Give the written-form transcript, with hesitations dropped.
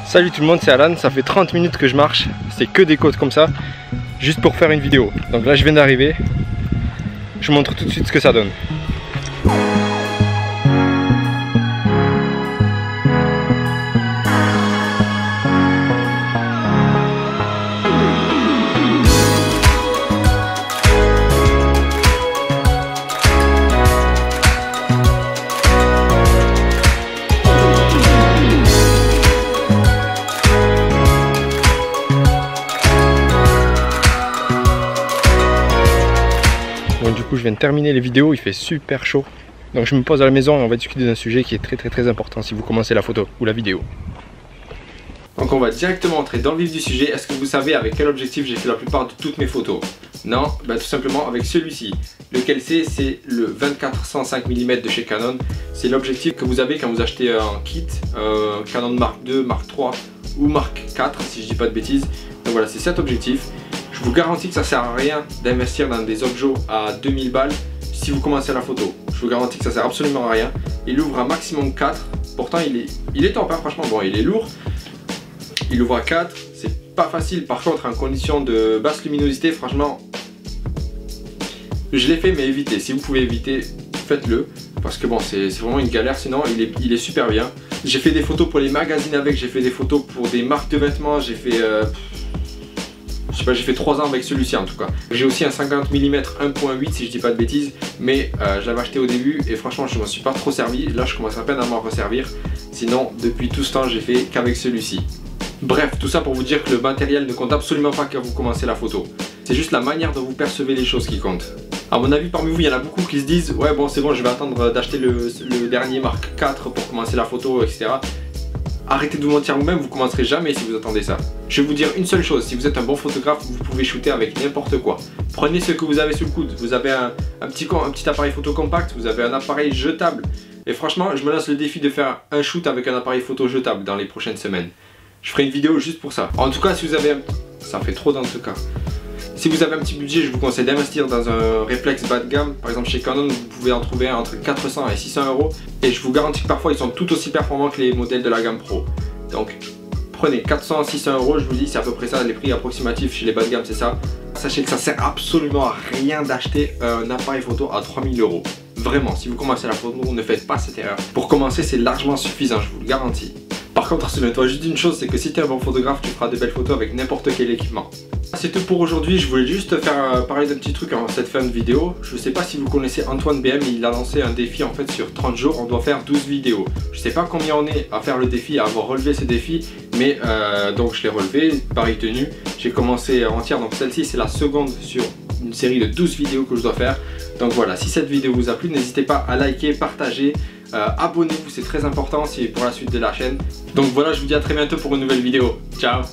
Salut tout le monde, c'est Alan, ça fait 30 minutes que je marche, c'est que des côtes comme ça, juste pour faire une vidéo. Donc là je viens d'arriver, je vous montre tout de suite ce que ça donne. Donc du coup je viens de terminer les vidéos, il fait super chaud. Donc je me pose à la maison et on va discuter d'un sujet qui est très important si vous commencez la photo ou la vidéo. Donc on va directement entrer dans le vif du sujet. Est-ce que vous savez avec quel objectif j'ai fait la plupart de toutes mes photos? Non, bah tout simplement avec celui-ci. Lequel c'est le 24-105 mm de chez Canon. C'est l'objectif que vous avez quand vous achetez un kit Canon Mark II, Mark III ou Mark IV si je dis pas de bêtises. Donc voilà, c'est cet objectif. Je vous garantis que ça sert à rien d'investir dans des objets à 2000 balles si vous commencez la photo. Je vous garantis que ça sert absolument à rien. Il ouvre à maximum 4. Pourtant il est top hein, franchement. Bon, il est lourd. Il ouvre à 4. C'est pas facile par contre en condition de basse luminosité. Franchement, je l'ai fait mais évitez. Si vous pouvez éviter, faites-le. Parce que bon, c'est vraiment une galère. Sinon, il est super bien. J'ai fait des photos pour les magazines avec. J'ai fait des photos pour des marques de vêtements. J'ai fait... je sais pas, j'ai fait 3 ans avec celui-ci en tout cas. J'ai aussi un 50 mm 1.8 si je dis pas de bêtises, mais je l'avais acheté au début et franchement je m'en suis pas trop servi. Là je commence à peine à m'en resservir. Sinon depuis tout ce temps j'ai fait qu'avec celui-ci. Bref, tout ça pour vous dire que le matériel ne compte absolument pas quand vous commencez la photo. C'est juste la manière dont vous percevez les choses qui compte. À mon avis parmi vous il y en a beaucoup qui se disent ouais bon c'est bon je vais attendre d'acheter le dernier Mark IV pour commencer la photo etc. Arrêtez de vous mentir vous-même, vous commencerez jamais si vous attendez ça. Je vais vous dire une seule chose, si vous êtes un bon photographe, vous pouvez shooter avec n'importe quoi. Prenez ce que vous avez sous le coude, vous avez un petit appareil photo compact, vous avez un appareil jetable. Et franchement, je me lance le défi de faire un shoot avec un appareil photo jetable dans les prochaines semaines. Je ferai une vidéo juste pour ça. En tout cas, si vous avez ça fait trop dans ce cas. Si vous avez un petit budget, je vous conseille d'investir dans un réflexe bas de gamme. Par exemple chez Canon, vous pouvez en trouver un entre 400 et 600 euros. Et je vous garantis que parfois ils sont tout aussi performants que les modèles de la gamme Pro. Donc prenez 400-600 euros, je vous dis c'est à peu près ça les prix approximatifs chez les bas de gamme, c'est ça. Sachez que ça sert absolument à rien d'acheter un appareil photo à 3000 euros. Vraiment, si vous commencez la photo, ne faites pas cette erreur. Pour commencer, c'est largement suffisant, je vous le garantis. Par contre, souviens-toi juste d'une chose, c'est que si tu es un bon photographe, tu feras de belles photos avec n'importe quel équipement. C'est tout pour aujourd'hui, je voulais juste faire parler d'un petit truc en cette fin de vidéo. Je sais pas si vous connaissez Antoine BM, il a lancé un défi en fait sur 30 jours, on doit faire 12 vidéos. Je sais pas combien on est à faire le défi, à avoir relevé ce défi, mais donc je l'ai relevé, pareil tenu. J'ai commencé entière, donc celle-ci c'est la seconde sur une série de 12 vidéos que je dois faire. Donc voilà, si cette vidéo vous a plu, n'hésitez pas à liker, partager, abonnez-vous, c'est très important, c'est pour la suite de la chaîne. Donc voilà, je vous dis à très bientôt pour une nouvelle vidéo. Ciao!